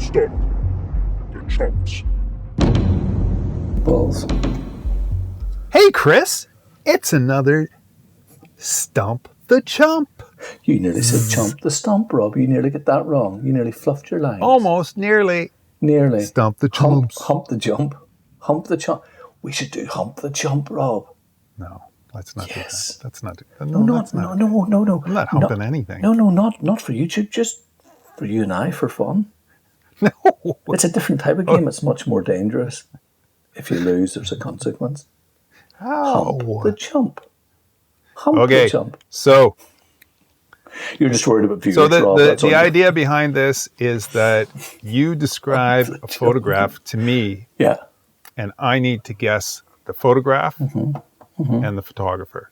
Stump the Chumps. Balls. Hey, Chris, it's another Stump the Chump. You nearly said chump the stump, Rob. You nearly get that wrong. You nearly fluffed your lines. Almost, nearly. Nearly. Stump the Chumps. Hump the jump. Hump the chump. We should do hump the jump, Rob. No, let's not do that. That's not. No. I'm not humping anything. No, not for YouTube. Just for you and I, for fun. No. It's a different type of game. It's much more dangerous. If you lose, there's a consequence. How? Hump the chump. Hump Okay, the chump. so You're just worried about viewers, So Rob. the idea behind this is that you describe a photograph to me, Yeah. and I need to guess the photograph and the photographer.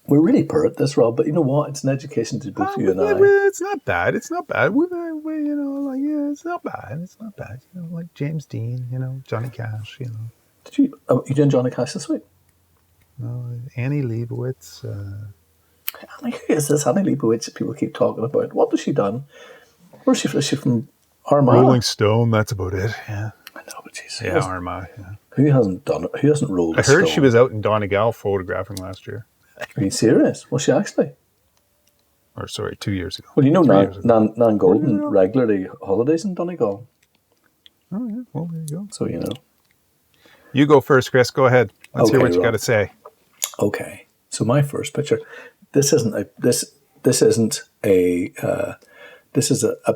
We're really poor at this, Rob, but you know what? It's an education to both you and I. It's not bad. It's not bad. It's not bad. It's not bad. Like James Dean, Johnny Cash, Did you? You doing Johnny Cash this week? Annie Leibovitz. Annie, who is this Annie Leibovitz that people keep talking about? What has she done? Where's she from? Is she from Armagh? Rolling Stone. That's about it. Yeah. I know, but she's Armagh. Yeah. Who hasn't done it? Who hasn't rolled? I heard she was out in Donegal photographing last year. Are you serious? Was she actually? Or sorry, 2 years ago. Well, Nan Golden regularly holidays in Donegal. Oh yeah. Well, there you go. So you know. You go first, Chris. Go ahead. Let's hear what you got to say. Okay. So my first picture. This isn't a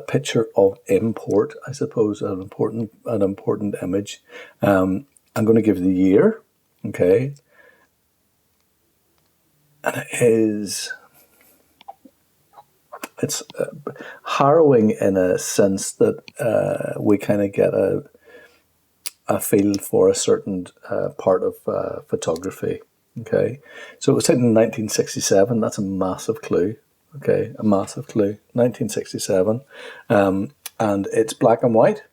picture of import, I suppose, an important image. I'm going to give the year, okay, and it's harrowing in a sense that we kind of get a feel for a certain part of photography. Okay, so it was taken in 1967. That's a massive clue. Okay, a massive clue. 1967, and it's black and white,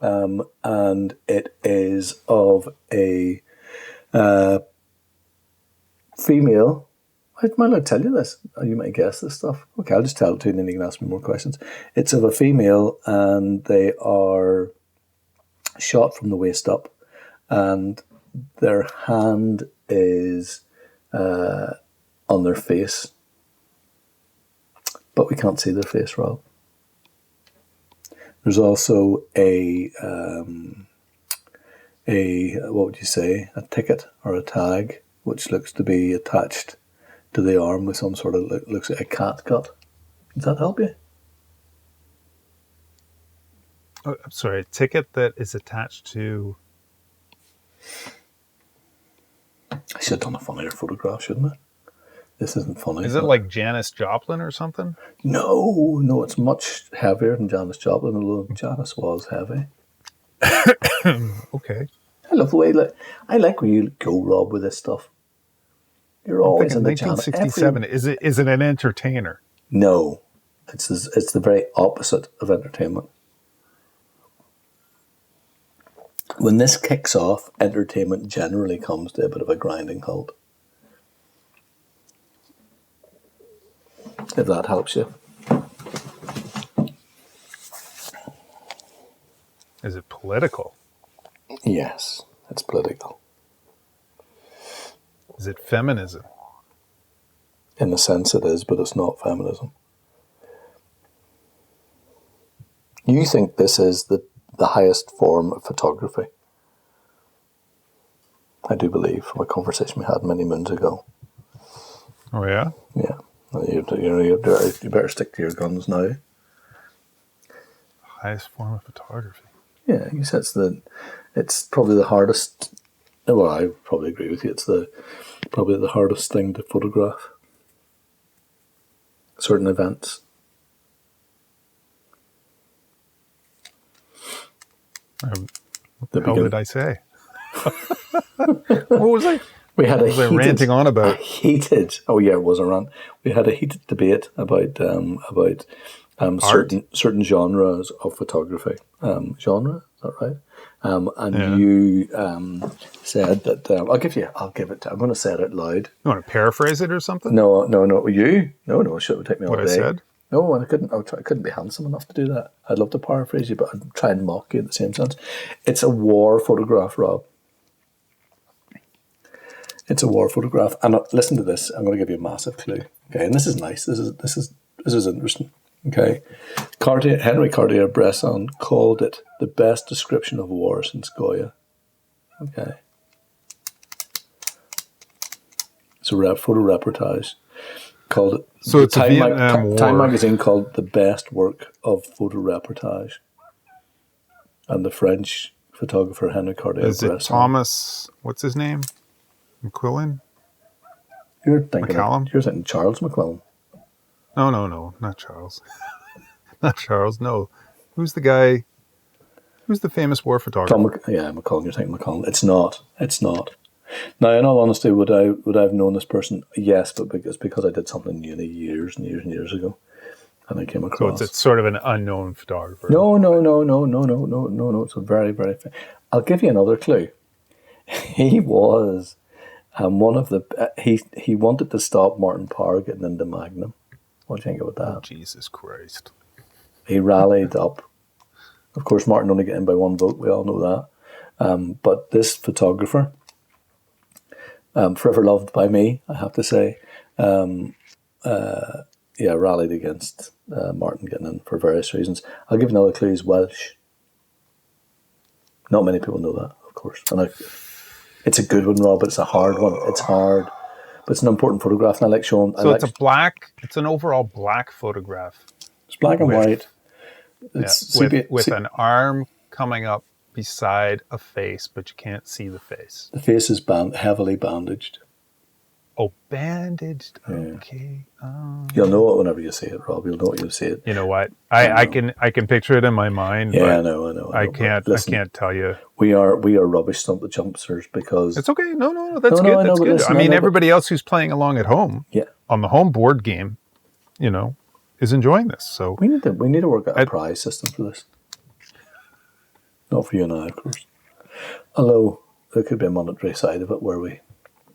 and it is of a female. I might not tell you this. You might guess this stuff. Okay, I'll just tell it to you, and then you can ask me more questions. It's of a female, and they are shot from the waist up, and their hand is on their face, but we can't see their face, Rob. There's also a what would you say, a ticket or a tag, which looks to be attached to the arm with some sort of, looks like a cat cut. Does that help you? Oh, I'm sorry, a ticket that is attached to... I should have done a funnier photograph, shouldn't I? This isn't funny. Is it like Janis Joplin or something? No, it's much heavier than Janis Joplin, although Janis was heavy. Okay. I love the way, I like where you go, Rob, with this stuff. You're always in the 1967. Is it an entertainer? No, it's the very opposite of entertainment. When this kicks off, entertainment generally comes to a bit of a grinding halt. If that helps you. Is it political? Yes, it's political. Is it feminism? In a sense it is, but it's not feminism. You think this is the highest form of photography? I do believe, from a conversation we had many moons ago. Oh, yeah? Yeah. You better stick to your guns now. Highest form of photography. Yeah, you said it's probably the hardest. Well, I probably agree with you. It's probably the hardest thing to photograph. Certain events. What the hell did I say? What was I? We had what was I ranting on about? Oh yeah, it was a rant. We had a heated debate about certain genres of photography. Genre, is that right? And you said that I'll give it. I'm going to say it out loud. You want to paraphrase it or something? No. You? No. It should take me all what day. I said? No, and I couldn't be handsome enough to do that. I'd love to paraphrase you, but I'd try and mock you in the same sense. It's a war photograph, Rob. It's a war photograph. And listen to this. I'm going to give you a massive clue. Okay, and this is nice. This is interesting. Okay, Henry Cartier-Bresson called it the best description of war since Goya. Okay, it's a photo reportage called it. So it's a Vietnam War. Time magazine called it the best work of photo reportage, and the French photographer Henry Cartier-Bresson. Is it Thomas? What's his name? McQuillan? You're thinking Charles McQuillan. No, not Charles. Not Charles, no. Who's the guy? Who's the famous war photographer? McCullen. You're thinking McCullen. It's not. Now, in all honesty, would I have known this person? Yes, but it's because I did something in uni years and years and years ago, and I came across. So it's sort of an unknown photographer. No. It's a very, very. I'll give you another clue. He was one of the. He wanted to stop Martin Parr getting into Magnum. What do you think about that? Oh, Jesus Christ. He rallied up. Of course, Martin only got in by one vote. We all know that. But this photographer, forever loved by me, I have to say, rallied against Martin getting in for various reasons. I'll give you another clue. He's Welsh. Not many people know that, of course. And it's a good one, Rob, but it's a hard one. It's hard. But it's an important photograph, and I like showing. So it's an overall black photograph. It's black and white. It's with an arm coming up beside a face, but you can't see the face. The face is heavily bandaged. Oh, bandaged. Okay. You'll know it whenever you see it, Rob. You'll know it. You'll see it. You know what? I can picture it in my mind. Yeah, but I know. I can't tell you. We are rubbish Stump the Chumpsters because it's okay. No, that's good. That's good. Listen, everybody else who's playing along at home, on the home board game, is enjoying this. So we need to work out a prize system for this. Not for you and I, of course. Although there could be a monetary side of it where we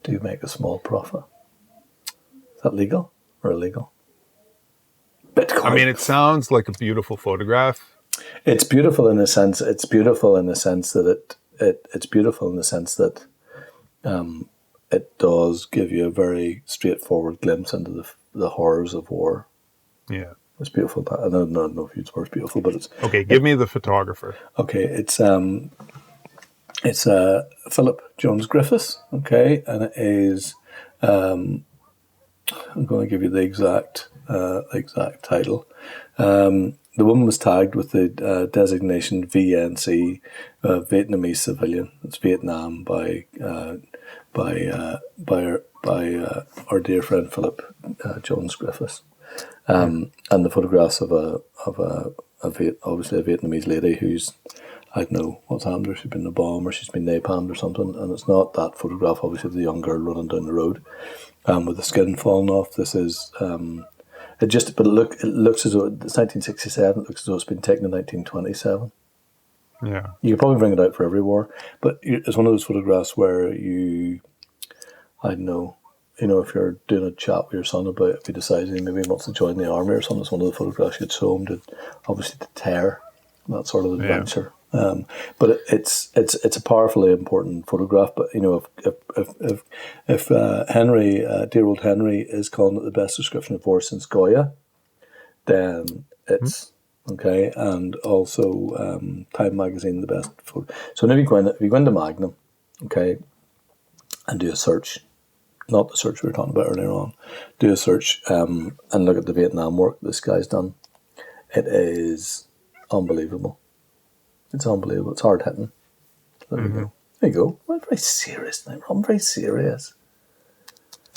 do make a small profit. Is that legal or illegal? Bitcoin. I mean, it sounds like a beautiful photograph. It's beautiful in the sense. It's beautiful in the sense that it does give you a very straightforward glimpse into the horrors of war. Yeah, it's beautiful. I don't know if it's beautiful, but it's okay. Give me the photographer. Okay, it's Philip Jones Griffiths. Okay, and it is. I'm going to give you the exact title. The woman was tagged with the designation VNC, Vietnamese civilian. It's Vietnam by our dear friend Philip Jones Griffiths, and the photographs of obviously a Vietnamese lady who's, I don't know what's happened to her. She's been in a bomb or she's been napalmed or something, and it's not that photograph. Obviously, of the young girl running down the road, with the skin falling off. This is. It looks as though it's 1967. It looks as though it's been taken in 1927. Yeah, you could probably bring it out for every war, but it's one of those photographs where I don't know, if you're doing a chat with your son about if he decides he maybe wants to join the army or something, it's one of the photographs you'd show him to tear that sort of adventure. Yeah. But it's a powerfully important photograph. But if Henry, dear old Henry, is calling it the best description of war since Goya, then it's okay. And also Time magazine, the best photo. So if you go into Magnum, okay, and do a search, not the search we were talking about earlier on, do a search and look at the Vietnam work this guy's done. It is unbelievable. It's unbelievable. It's hard hitting. There you go. I'm very serious now. I'm very serious.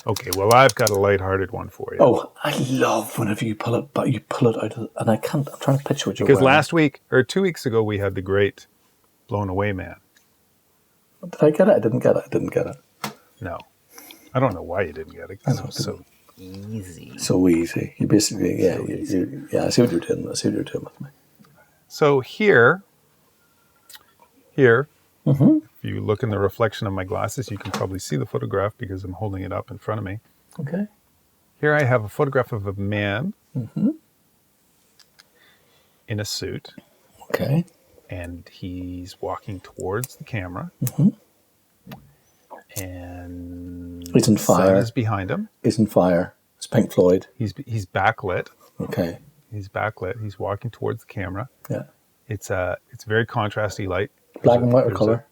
Okay, well, I've got a lighthearted one for you. Oh, I love whenever you pull it, but you pull it out of, and I can't. I'm trying to picture what you're because wearing. Last week or 2 weeks ago we had the great Blown Away Man. Did I get it? I didn't get it. No, I don't know why you didn't get it. Because it was so easy. So easy. You basically, I see what you're doing. With me. So here, if you look in the reflection of my glasses, you can probably see the photograph because I'm holding it up in front of me. Okay. Here I have a photograph of a man in a suit. Okay. And he's walking towards the camera. And he's in fire. The sun is behind him. He's in fire. It's Pink Floyd. He's backlit. Okay. He's backlit. He's walking towards the camera. Yeah. It's very contrasty light. Black and white or color?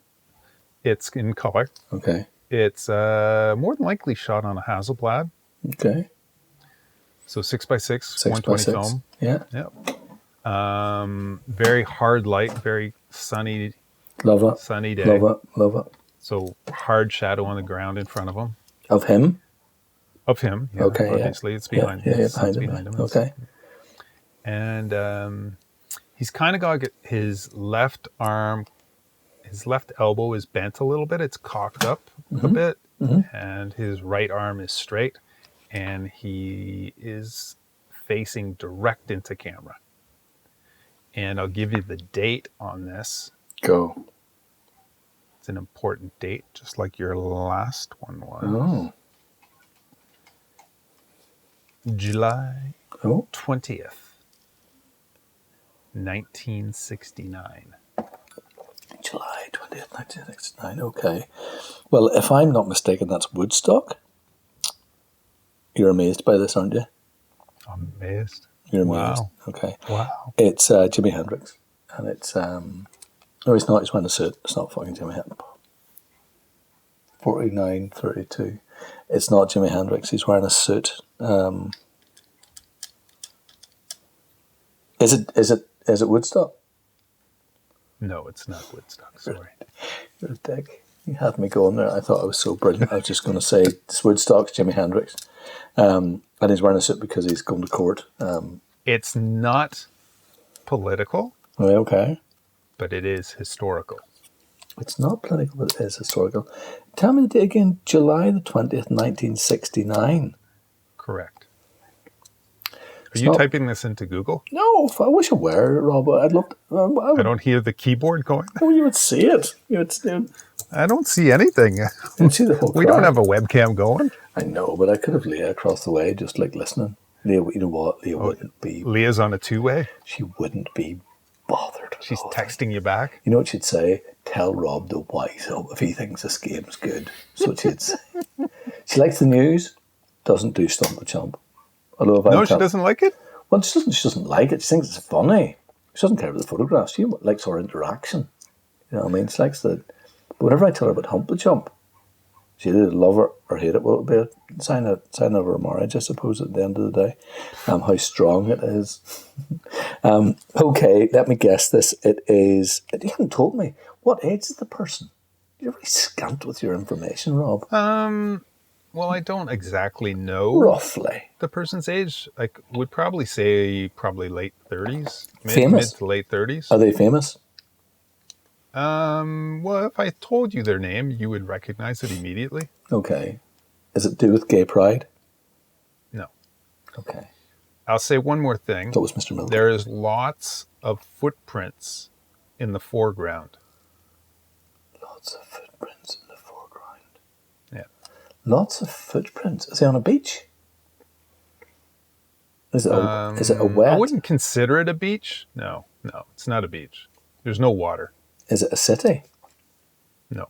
It's in color. Okay. It's more than likely shot on a Hasselblad. Okay. So 6x6, 120 film. Yeah. Yep. Very hard light, very sunny. Love it. Sunny day. Love it. So hard shadow on the ground in front of him. Of him? Of him. Yeah, okay. Obviously, it's behind him. Yeah, behind him. Okay. And he's kind of got his left arm, his left elbow is bent a little bit. It's cocked up a bit. And his right arm is straight. And he is facing direct into camera. And I'll give you the date on this. Go. It's an important date, just like your last one was. Oh. July 20th, 1969. July 20th, 1969. Okay. Well, if I'm not mistaken, that's Woodstock. You're amazed by this, aren't you? I'm amazed. You're amazed. Wow. Okay. Wow. It's Jimi Hendrix. And it's... No, he's not. He's wearing a suit. It's not fucking Jimi Hendrix. 49:32. It's not Jimi Hendrix. He's wearing a suit. Is it Woodstock? No, it's not Woodstock. Sorry. You're a dick. You had me going there. I thought I was so brilliant. I was just going to say it's Woodstock's Jimi Hendrix. And he's wearing a suit because he's going to court. It's not political. Okay. But it is historical. It's not political, but it is historical. Tell me the date again. July the 20th, 1969. Correct. Are you typing this into Google? No, I wish I were, Rob. I'd love to. I don't hear the keyboard going. Oh, you would see it. I don't see anything. You'd see the whole We don't have a webcam going. I know, but I could have Leah across the way, just like listening. Leah, you know what? Leah wouldn't be. Leah's on a two-way? She wouldn't be bothered. She's texting you back? You know what she'd say? Tell Rob to wise up if he thinks this game's good. That's what she'd say. She likes the news, doesn't do Stump the Chump. No, she doesn't like it? Well, she doesn't like it. She thinks it's funny. She doesn't care about the photographs. She likes our interaction. You know what I mean? She likes the... But whenever I tell her about Hump the Chump, she either love it or hate it. Well, it'll be a sign of her marriage, I suppose, at the end of the day. How strong it is. Okay, let me guess this. It is... You haven't told me. What age is the person? You're really scant with your information, Rob. Well, I don't exactly know. Roughly. The person's age. I would probably say late 30s. Famous? Mid to late 30s. Are they famous? Well, if I told you their name, you would recognize it immediately. Okay. Is it to do with gay pride? No. Okay. I'll say one more thing. That was Mr. Miller. There is lots of footprints in the foreground. Lots of footprints in the foreground. Yeah. Lots of footprints. Is he on a beach? Is it a wet? I wouldn't consider it a beach. No, it's not a beach. There's no water. Is it a city? No.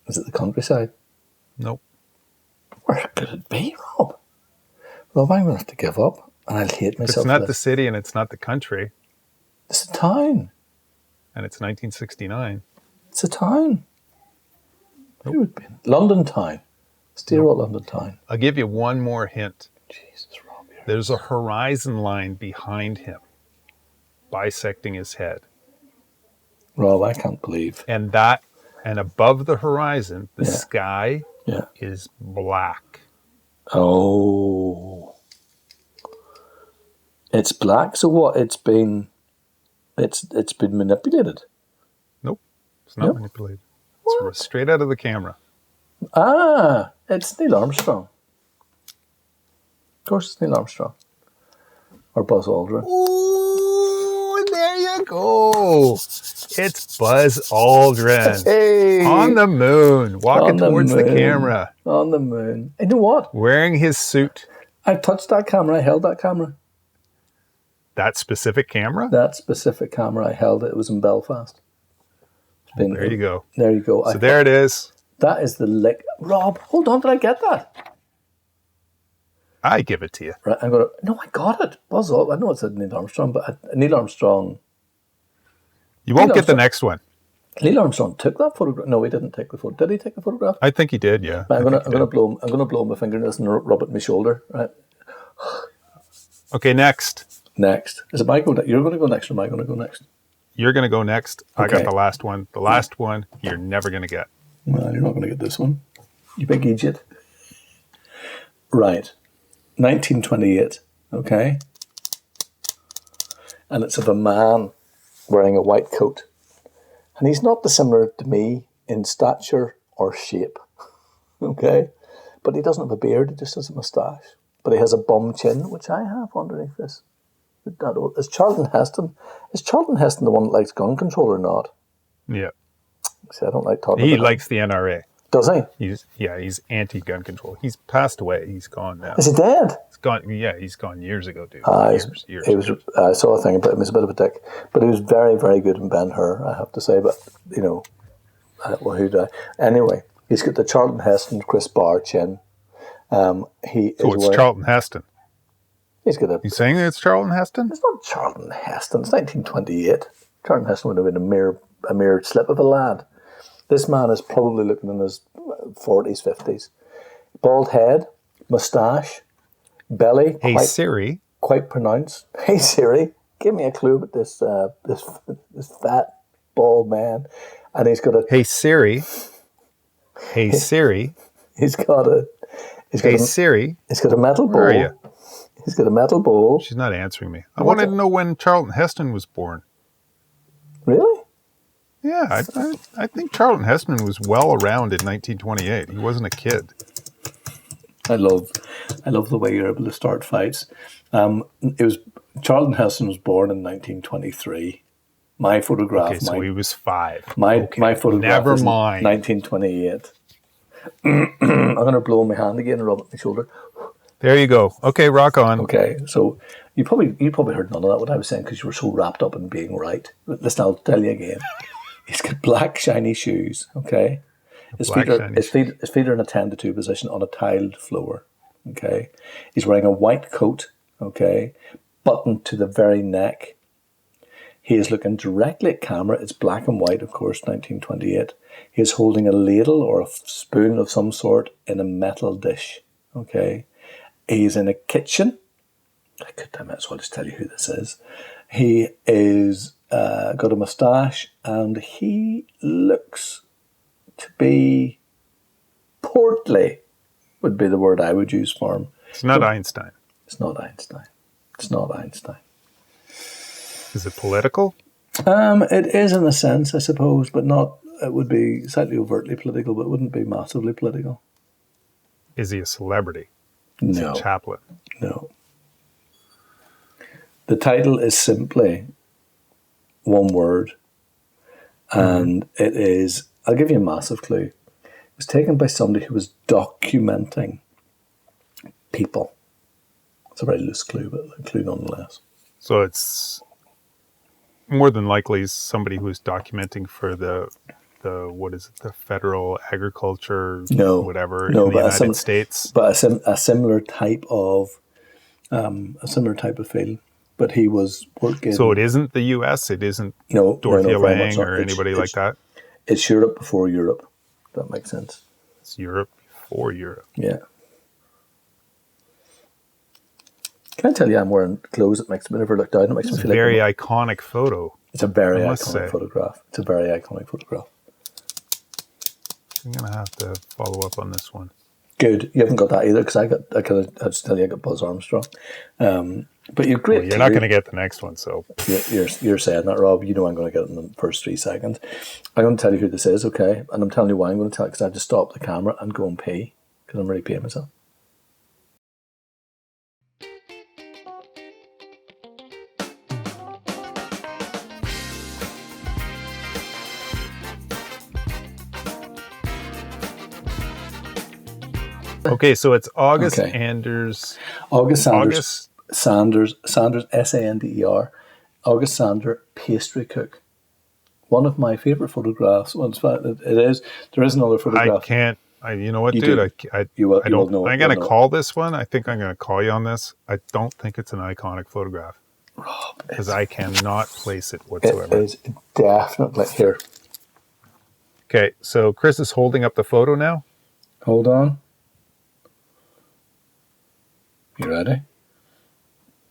Is it the countryside? Nope. Where could it be, Rob? Rob, I'm going to have to give up, and I'll hate myself. It's not the city, and it's not the country. It's a town. And it's 1969. It's a town. Nope. Who would be? London town. Steer what London town. I'll give you one more hint. Jesus, Rob. There's a horizon line behind him, bisecting his head. Rob, I can't believe. And above the horizon, the sky is black. Oh. It's black, so what? It's been manipulated. Nope. It's not manipulated. It's straight out of the camera. Ah, it's Neil Armstrong. Of course it's Neil Armstrong. Or Buzz Aldrin. Ooh, and there you go. It's Buzz Aldrin. Hey. On the moon, walking towards the camera. On the moon. And you know what? Wearing his suit. I touched that camera. I held that camera. That specific camera? That specific camera, I held it. It was in Belfast. There you go. There you go. So there it is. That is the lick. Rob, hold on. Did I get that? I give it to you. Right, I'm going to... No, I got it. Buzz off. I know it said Neil Armstrong, but Neil Armstrong... You won't get the next one. Neil Armstrong took that photograph. No, he didn't take the photo. Did he take the photograph? I think he did, yeah. Right, I'm gonna blow my fingernails and rub it in my shoulder. Right. Okay, next. Next. Is it my go? You're going to go next, or am I going to go next? You're going to go next. I Okay. got the last one. The last one you're never going to get. Well, you're not going to get this one. You big idiot. Right. 1928. Okay. And it's of a man wearing a white coat. And he's not dissimilar to me in stature or shape. Okay. But he doesn't have a beard. He just has a moustache. But he has a bum chin, which I have underneath this. Is Charlton Heston? Is Charlton Heston the one that likes gun control or not? Yeah. See, I don't like talking He about likes the NRA. Does he? He's anti-gun control. He's passed away. He's gone now. Is he dead? He's gone. Yeah, he's gone years ago, dude. Years he was. I saw a thing about him. He's a bit of a dick, but he was very, very good in Ben-Hur, I have to say. But well, who died? Anyway, he's got the Charlton Heston, Chris Barr chin. So it's Charlton Heston. He's got a. You saying it's Charlton Heston? It's not Charlton Heston. It's 1928. Charlton Heston would have been a mere slip of a lad. This man is probably looking in his 40s, 50s. Bald head, moustache, belly. Hey Siri. Quite pronounced. Hey Siri, give me a clue about this fat bald man. And he's got a. Hey Siri. Hey Siri. He's got a. Siri. He's got a metal bowl. Where are you? He's got a metal bowl. She's not answering me. I wanted to know when Charlton Heston was born. Really? Yeah, I think Charlton Heston was well around in 1928. He wasn't a kid. I love the way you're able to start fights. Charlton Heston was born in 1923. My photograph. Okay, so he was 5. My photograph. Never mind. 1928. I'm going to blow my hand again and rub it on my shoulder. There you go. Okay, rock on. Okay, so you probably heard none of that what I was saying because you were so wrapped up in being right. But listen, I'll tell you again. He's got black shiny shoes. Okay, his feet are in a 10 to 2 position on a tiled floor. Okay, he's wearing a white coat. Okay, buttoned to the very neck. He is looking directly at camera. It's black and white, of course, 1928. He is holding a ladle or a spoon of some sort in a metal dish. Okay, he's in a kitchen. I might as well just tell you who this is. He is got a moustache and he looks to be portly, would be the word I would use for him. It's not Einstein. It's not Einstein. It's not Einstein. Is it political? It is in a sense, I suppose, but not. It would be slightly overtly political, but it wouldn't be massively political. Is he a celebrity? No. Is he a chaplain? No. The title is simply one word, and it is, I'll give you a massive clue. It was taken by somebody who was documenting people. It's a very loose clue, but a clue nonetheless. So it's more than likely somebody who's documenting for the Federal Agriculture, in the United States. But a similar type of field. But he was working. So it isn't the U.S. It isn't Dorothea Lange or anybody like that. It's Europe before Europe. If that makes sense. It's Europe before Europe. Yeah. Can I tell you, I'm wearing clothes that makes me never look down. It makes me feel like a very iconic photo. It's a very iconic photograph. It's a very iconic photograph. I'm gonna have to follow up on this one. Good. You haven't got that either because I just tell you I got Buzz Armstrong. But you're great. Well, you're not going to get the next one, so you're saying that, Rob. You know I'm going to get it in the first 3 seconds. I'm going to tell you who this is, okay? And I'm telling you why I'm going to tell you because I have to stop the camera and go and pee because I'm really peeing myself. Okay, so it's August Anders. August Sanders. Sanders, Sander, August Sander, pastry cook. One of my favourite photographs. Well, in fact, it is. There is another photograph. I can't. You know what, You dude? do. I You will don't. know it, I'm you'll gonna know call this one. I think I'm gonna call you on this. I don't think it's an iconic photograph Rob, because I cannot place it whatsoever. it is definitely here. Okay, so Chris is holding up the photo now. Hold on. You ready?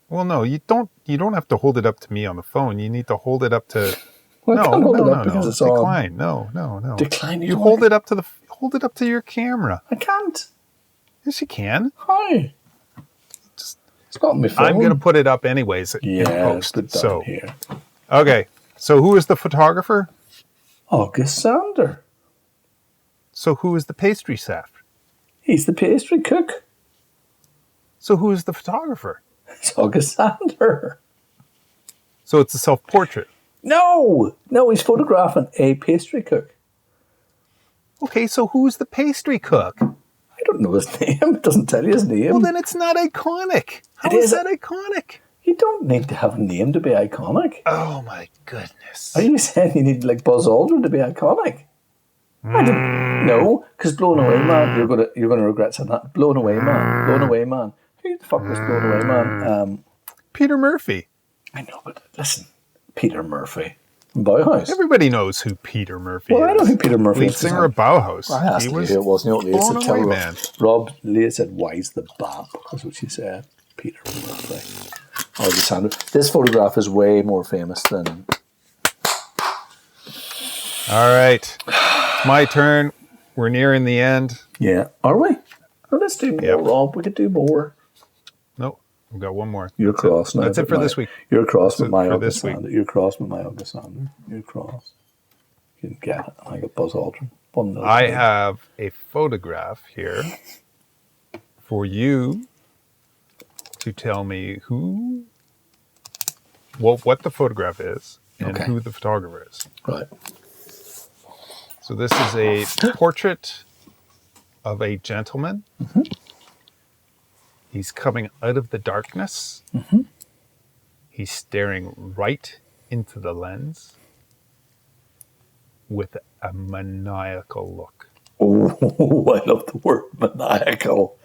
Well, no, you don't. You don't have to hold it up to me on the phone. You need to hold it up to. Well, I can't hold it up because it's on. Decline. No. Decline. You hold it up to hold it up to your camera. I can't. Yes, you can. How? Just, it's not on my phone. I'm going to put it up anyways in post. Put So here. okay. So who is the photographer? August Sander. So who is the pastry chef? He's the pastry cook. So who is the photographer? It's August Sander. So it's a self-portrait. No, he's photographing a pastry cook. Okay, so who's the pastry cook? I don't know his name. It doesn't tell you his name. Well, then it's not iconic. How It is is. that iconic? You don't need to have a name to be iconic. Oh my goodness. Are you saying you need like Buzz Aldrin to be iconic? I didn't. No, because Blown Away Man, you're gonna regret saying that. Blown Away Man. Who the fuck was Blown Away Man? Peter Murphy. I know, but listen, Peter Murphy from Bauhaus. Everybody knows who Peter Murphy Well, is. I know who Peter Murphy Lead is. singer of Bauhaus. I asked He Leah was who it was. You know what Leah said? blown Tell away, Rob. man. Leah said, "Why's the bap?" That's what she said. Peter Murphy. Alexander. This photograph is way more famous than. All right. It's my turn. We're nearing the end. Yeah, are we? Well, let's do more, Yep. Rob. We could do more. Nope. We've got one more. You're cross now. That's it but for this week. You're cross with it my for August this week. Sander. You're cross with my August Sander. You're cross. You didn't get it. I got Buzz Aldrin. I have a photograph here for you to tell me what the photograph is and Okay. who the photographer is. Right. So this is a portrait of a gentleman. Mm-hmm. He's coming out of the darkness. Mm-hmm. He's staring right into the lens with a maniacal look. Oh, I love the word maniacal.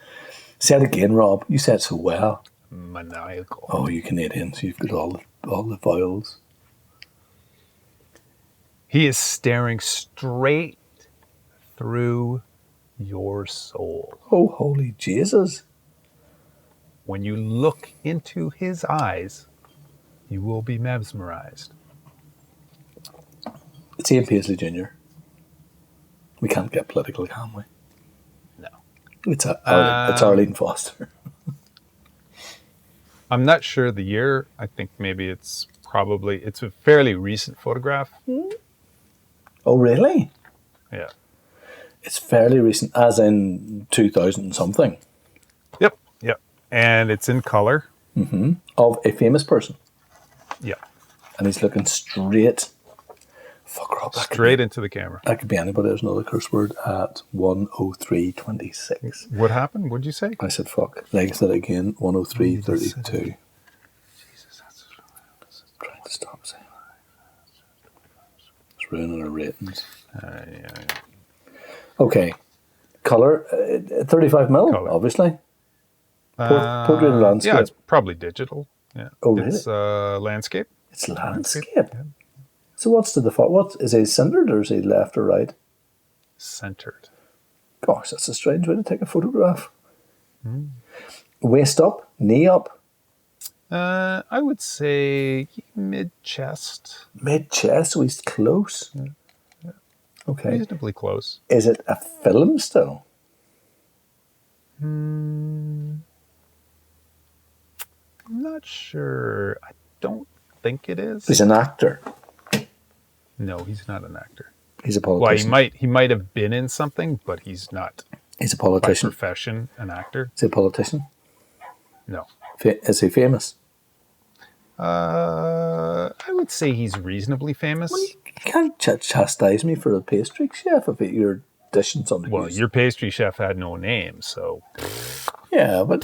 Say it again, Rob. You said it so well. Maniacal. Oh, you Canadians, you've got all the vowels. He is staring straight through your soul. Oh, holy Jesus. When you look into his eyes, you will be mesmerized. It's Ian Paisley Jr. We can't get political, can we? No. It's Arlene Foster. I'm not sure the year. I think maybe it's a fairly recent photograph. Oh, really? Yeah. It's fairly recent, as in 2000 something. Yep. And it's in color. Mm-hmm. Of a famous person. Yep. And he's looking straight. Fuck, Rob. Straight into the camera. That could be anybody. There's another curse word at 1:03:26. What happened? What'd you say? I said fuck. Like I said it again, 1:03:32. Jesus, Trying to stop saying that. It's ruining our ratings. yeah. Okay. Colour, 35 mil, Colour. obviously. Portrait and landscape. Yeah, it's probably digital. Yeah. Oh, really? It's landscape. It's landscape. Yeah. So what's to the far? Is he centered or is he left or right? Centered. Gosh, that's a strange way to take a photograph. Waist up, knee up, I would say mid-chest. mid-chest, so he's close. Okay. Reasonably close. Is it a film still? I'm not sure. I don't think it is. He's an actor. No, he's not an actor. He's a Well, politician. he might have been in something, but he's not He's a by politician. profession an actor. Is he a politician? No. Is he famous? I would say he's reasonably famous. You can't chastise me for a pastry chef if you're dishing something. Well, your pastry chef had no name, so Yeah, but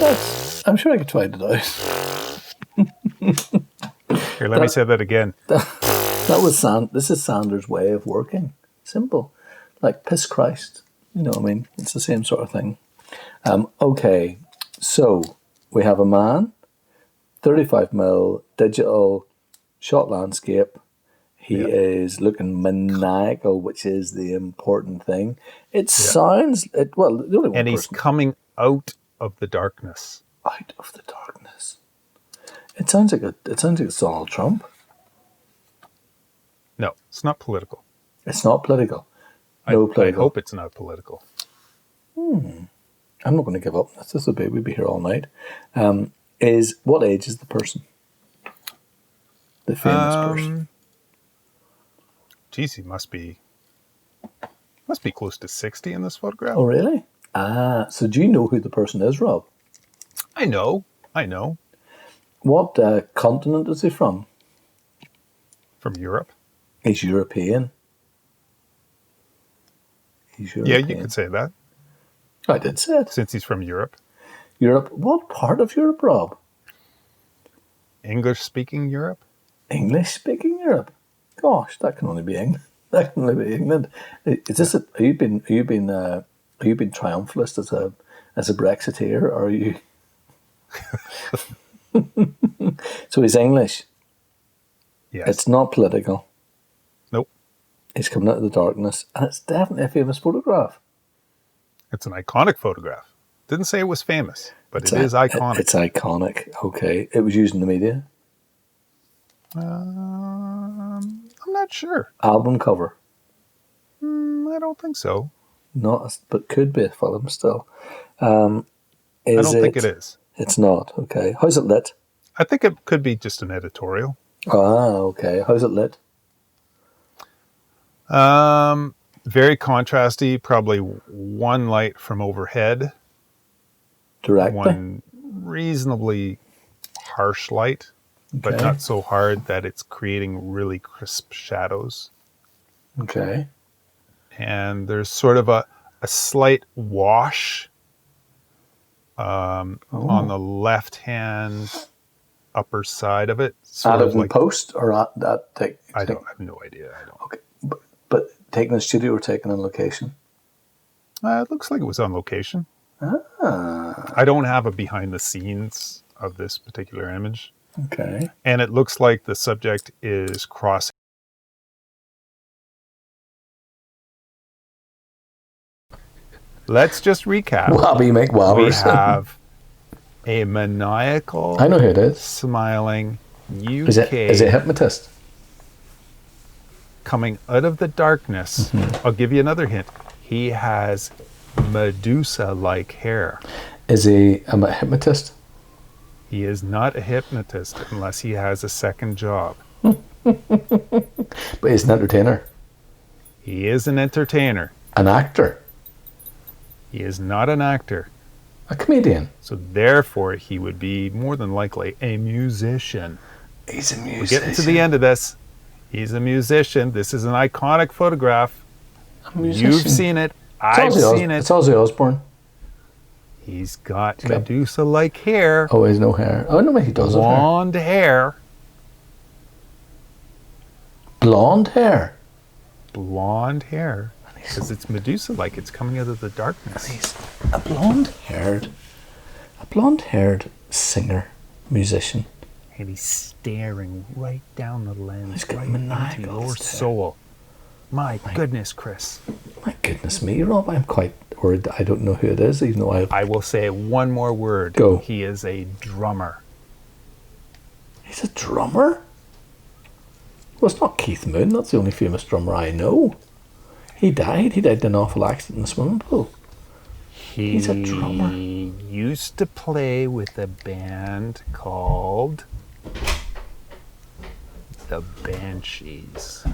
I'm sure I could find it out. Here, let me say that again. That was This is Sanders' way of working. Simple, like piss Christ. You know what I mean? It's the same sort of thing. Okay, so we have a man, 35mm digital shot landscape. He is looking maniacal, which is the important thing. It sounds the only one And he's coming out of the darkness. Out of the darkness. It sounds like it's Donald Trump. No, it's not political. It's not political. I hope it's not political. I'm not going to give up. This would be, we'd be here all night. What age is the person? The famous person. Geez, he must be close to 60 in this photograph. Oh, really? So do you know who the person is, Rob? I know. What continent is he from? From Europe. He's European. Yeah, you could say that. I did say it. Since he's from Europe. Europe. What part of Europe, Rob? English-speaking Europe. English-speaking Europe. Gosh, that can only be England. That can only be England. Is this? Are you been triumphalist as a Brexiteer, or are you? So he's English. Yes. It's not political. Nope. He's coming out of the darkness, and it's definitely a famous photograph. It's an iconic photograph. Didn't say it was famous, but it is iconic. It's iconic. Okay, it was used in the media. I'm not sure. Album cover. I don't think so. Not, but could be a film still. I don't think it is. It's not. Okay. How's it lit? I think it could be just an editorial. Okay. How's it lit? Very contrasty. Probably one light from overhead. Directly. One reasonably harsh light, but not so hard that it's creating really crisp shadows. Okay. And there's sort of a slight wash on the left-hand upper side of it. Out of the post or at that take? I have no idea. Okay, but taken in the studio or taken on location? It looks like it was on location. I don't have a behind the scenes of this particular image. Okay. And it looks like the subject is crossing. Let's just recap. Wobby make wobbers. We have a maniacal, I know who it is. Smiling UK. Is it a hypnotist? Coming out of the darkness. I'll give you another hint. He has Medusa-like hair. Is he a hypnotist? He is not a hypnotist unless he has a second job. But he's an entertainer. He is an entertainer. An actor. He is not an actor. A comedian. So therefore, he would be more than likely a musician. He's a musician. We're getting to the end of this. He's a musician. This is an iconic photograph. A musician. You've seen it. I've seen it. It's Ozzy Osbourne. He's got Medusa-like hair. Oh, he has no hair. Oh, no, he does have hair. Blonde hair. Blonde hair? Blonde hair. Because it's Medusa-like. It's coming out of the darkness. He's a blonde-haired singer, musician. And he's staring right down the lens, He's got right maniacal into your stare. soul. My goodness, Chris. My goodness me, Rob, I'm quite worried. I don't know who it is, even though I will say one more word. Go. He is a drummer. He's a drummer? Well, it's not Keith Moon. That's the only famous drummer I know. He died. He died in an awful accident in the swimming pool. He's a drummer. He used to play with a band called the Banshees.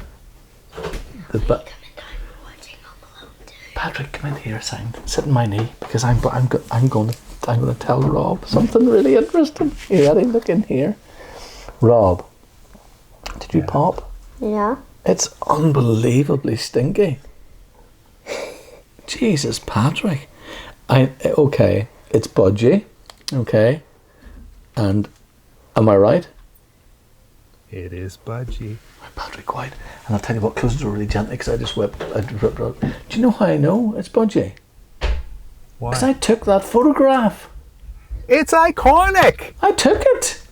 Patrick, come in here, sit on my knee, because I'm going to tell Rob something really interesting. You ready? Look in here. Rob, did you pop? Yeah. It's unbelievably stinky. Jesus, Patrick. Okay, it's Budgie. Okay, and am I right? It is Budgie. Patrick White. And I'll tell you what, close the door really gently because I just ripped it out. Do you know how I know it's Budgie? Why? Because I took that photograph. It's iconic. I took it.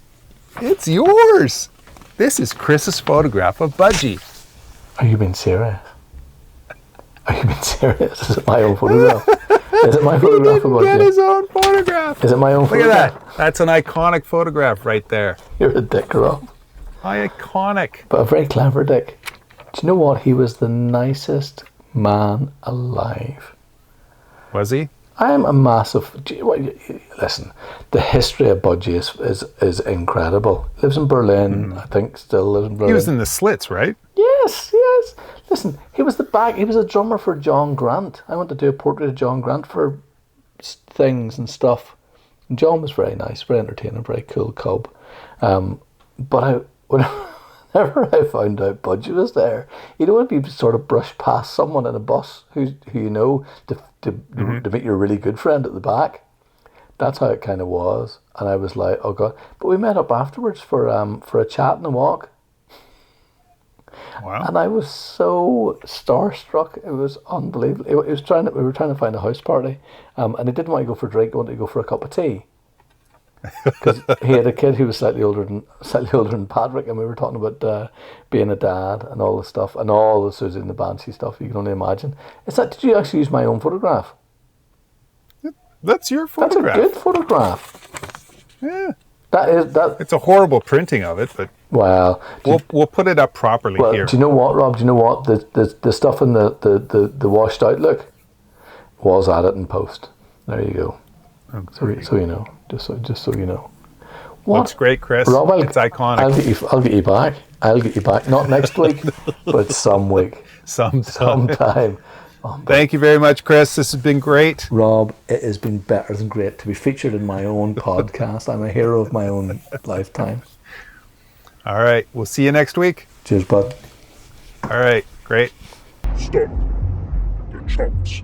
It's yours. This is Chris's photograph of Budgie. Are you being serious? Are you being serious? Is it my own photograph? Is it my photograph of Budgie? Get his own photograph. Is it my own Look photograph? at that. That's an iconic photograph right there. You're a dick, Rob. Iconic. But a very clever dick. Do you know what? He was the nicest man alive. Was he? I am a massive... Listen, the history of Budgie is incredible. Lives in Berlin, I think, still lives in Berlin. He was in the Slits, right? Yes. Listen, he was a drummer for John Grant. I went to do a portrait of John Grant for things and stuff. And John was very nice, very entertaining, very cool cub. But whenever I found out Budgie was there, you know, if you sort of brush past someone in a bus who you know to meet your really good friend at the back. That's how it kind of was. And I was like, oh God. But we met up afterwards for a chat and a walk. Wow. And I was so starstruck. It was unbelievable. We were trying to find a house party, and he didn't want to go for a drink. He wanted to go for a cup of tea. Because he had a kid who was slightly older than Patrick, and we were talking about being a dad and all the stuff, and all the Susie and the Banshee stuff you can only imagine. Did you actually use my own photograph? That's your photograph. That's a good photograph. Yeah. That. It's a horrible printing of it, but well, we'll put it up properly here. Do you know what, Rob? Do you know what the stuff in the washed out look was added in post? There you go. So you know, just so you know. What? Looks great, Chris. Rob, it's iconic. I'll get you back. I'll get you back. Not next week, but some week. Sometime. Thank you very much, Chris. This has been great. Rob, it has been better than great to be featured in my own podcast. I'm a hero of my own lifetime. All right. We'll see you next week. Cheers, bud. All right. Great. Stump the Chumps.